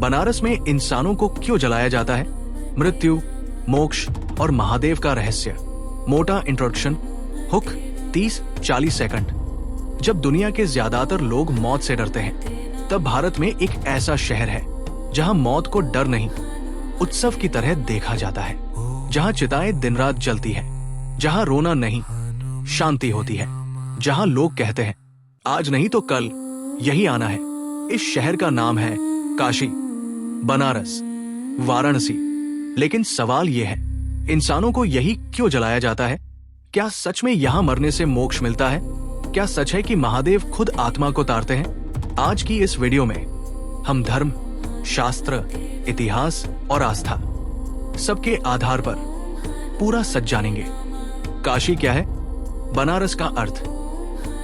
बनारस में इंसानों को क्यों जलाया जाता है? मृत्यु, मोक्ष और महादेव का रहस्य। मोटा इंट्रोडक्शन। Hook 30-40 second. जब दुनिया के ज्यादातर लोग मौत से डरते हैं, तब भारत में एक ऐसा शहर है जहां मौत को डर नहीं, उत्सव की तरह देखा जाता है। जहां चिताएं दिन रात जलती है, जहां रोना नहीं, शांति होती है। जहां लोग कहते हैं आज नहीं तो कल यही आना है। इस शहर का नाम है काशी, बनारस, वाराणसी। लेकिन सवाल यह है, इंसानों को यही क्यों जलाया जाता है? क्या सच में यहां मरने से मोक्ष मिलता है? क्या सच है कि महादेव खुद आत्मा को तारते हैं? आज की इस वीडियो में हम धर्म, शास्त्र, इतिहास और आस्था सबके आधार पर पूरा सच जानेंगे। काशी क्या है? बनारस का अर्थ।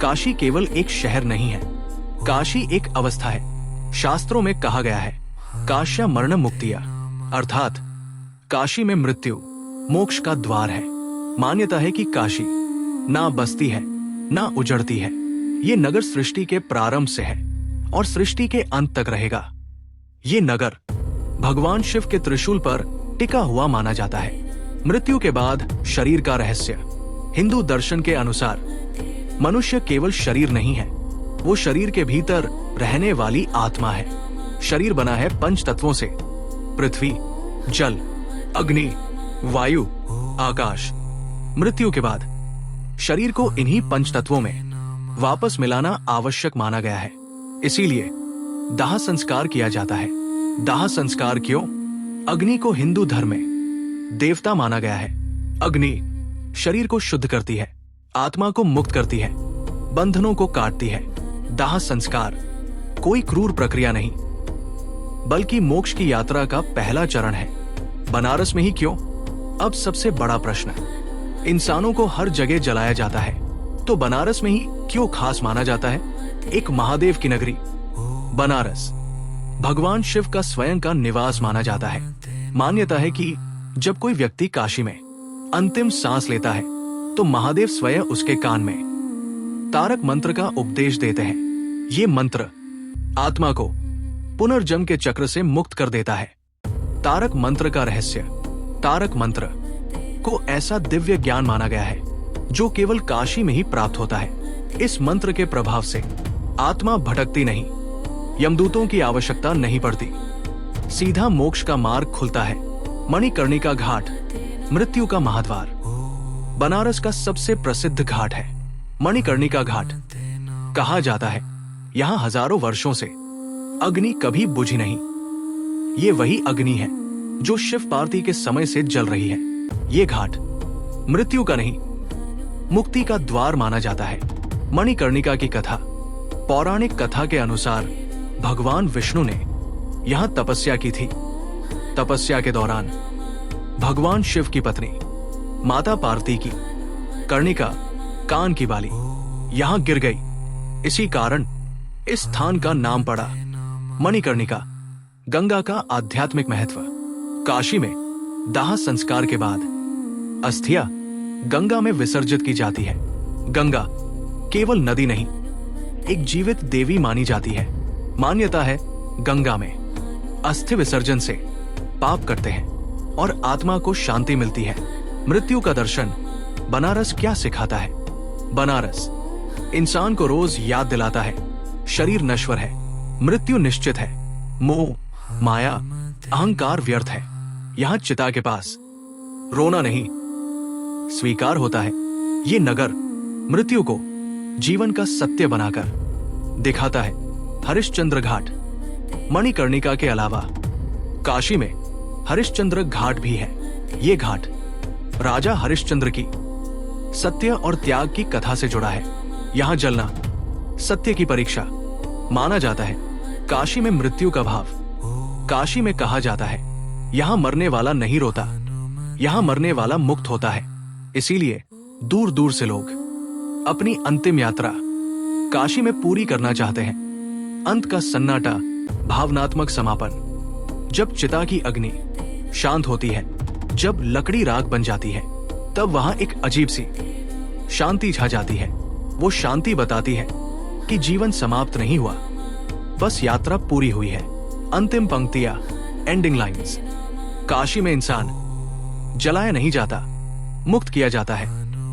काशी केवल एक शहर नहीं है, काशी एक अवस्था है। शास्त्रों में कहा गया है काश्या मरण मुक्तिया, अर्थात काशी में मृत्यु मोक्ष का द्वार है। मान्यता है कि काशी ना बसती है ना उजड़ती है। ये नगर सृष्टि के प्रारंभ से है और सृष्टि के अंत तक रहेगा। ये नगर भगवान शिव के त्रिशूल पर टिका हुआ माना जाता है। मृत्यु के बाद शरीर का रहस्य। हिंदू दर्शन के अनुसार मनुष्य केवल शरीर नहीं है, वो शरीर के भीतर रहने वाली आत्मा है। शरीर बना है पंच तत्वों से, पृथ्वी, जल, अग्नि, वायु, आकाश। मृत्यु के बाद शरीर को इन्हीं पंच तत्वों में वापस मिलाना आवश्यक माना गया है। इसीलिए दाह संस्कार किया जाता है। दाह संस्कार क्यों? अग्नि को हिंदू धर्म में देवता माना गया है। अग्नि शरीर को शुद्ध करती है, आत्मा को मुक्त करती है, बंधनों को काटती है। दाह संस्कार कोई क्रूर प्रक्रिया नहीं, बल्कि मोक्ष की यात्रा का पहला चरण है। बनारस में ही क्यों? अब सबसे बड़ा प्रश्न, इंसानों को हर जगह जलाया जाता है, तो बनारस में ही क्यों खास माना जाता है? एक महादेव की नगरी बनारस भगवान शिव का स्वयं का निवास माना जाता है। मान्यता है कि जब कोई व्यक्ति काशी में अंतिम सांस लेता है, तो महादेव स्वयं उसके कान में तारक मंत्र का उपदेश देते हैं। ये मंत्र आत्मा को पुनर्जन्म के चक्र से मुक्त कर देता है। तारक मंत्र का रहस्य। तारक मंत्र को ऐसा दिव्य ज्ञान माना गया है जो केवल काशी में ही प्राप्त होता है। इस मंत्र के प्रभाव से आत्मा भटकती नहीं, यमदूतों की आवश्यकता नहीं पड़ती, सीधा मोक्ष का मार्ग खुलता है। मणिकर्णिका घाट, मृत्यु का महाद्वार। बनारस का सबसे प्रसिद्ध घाट है मणिकर्णिका घाट। कहा जाता है यहाँ हजारों वर्षों से अग्नि कभी बुझी नहीं। ये वही अग्नि है जो शिव पार्वती के समय से जल रही है। ये घाट मृत्यु का नहीं, मुक्ति का द्वार माना जाता है। मणिकर्णिका की कथा। पौराणिक कथा के अनुसार भगवान विष्णु ने यहाँ तपस्या की थी। तपस्या के दौरान भगवान शिव की पत्नी माता पार्वती की कर्णिका, कान की बाली, यहाँ गिर गई। इसी कारण इस स्थान का नाम पड़ा मणिकर्णिका। गंगा का आध्यात्मिक महत्व। काशी में दाह संस्कार के बाद अस्थियां गंगा में विसर्जित की जाती है। गंगा केवल नदी नहीं, एक जीवित देवी मानी जाती है। मान्यता है गंगा में अस्थि विसर्जन से पाप कटते हैं और आत्मा को शांति मिलती है। मृत्यु का दर्शन। बनारस क्या सिखाता है? बनारस इंसान को रोज याद दिलाता है शरीर नश्वर है, मृत्यु निश्चित है, मोह, माया, अहंकार व्यर्थ है। यहाँ चिता के पास रोना नहीं, स्वीकार होता है। ये नगर मृत्यु को जीवन का सत्य बनाकर दिखाता है। हरिश्चंद्र घाट। मणिकर्णिका के अलावा काशी में हरिश्चंद्र घाट भी है। ये घाट राजा हरिश्चंद्र की सत्य और त्याग की कथा से जुड़ा है। यहाँ जलना सत्य की परीक्षा माना जाता है। काशी में मृत्यु का भाव। काशी में कहा जाता है यहाँ मरने वाला नहीं रोता, यहाँ मरने वाला मुक्त होता है। इसीलिए दूर दूर से लोग अपनी अंतिम यात्रा काशी में पूरी करना चाहते हैं। अंत का सन्नाटा, भावनात्मक समापन। जब चिता की अग्नि शांत होती है, जब लकड़ी राख बन जाती है, तब वहां एक अजीब सी शांति छा जाती है। वो शांति बताती है कि जीवन समाप्त नहीं हुआ, बस यात्रा पूरी हुई है। अंतिम पंक्तियां, एंडिंग लाइंस। काशी में इंसान जलाया नहीं जाता, मुक्त किया जाता है।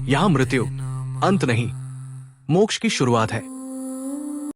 यहां मृत्यु अंत नहीं, मोक्ष की शुरुआत है।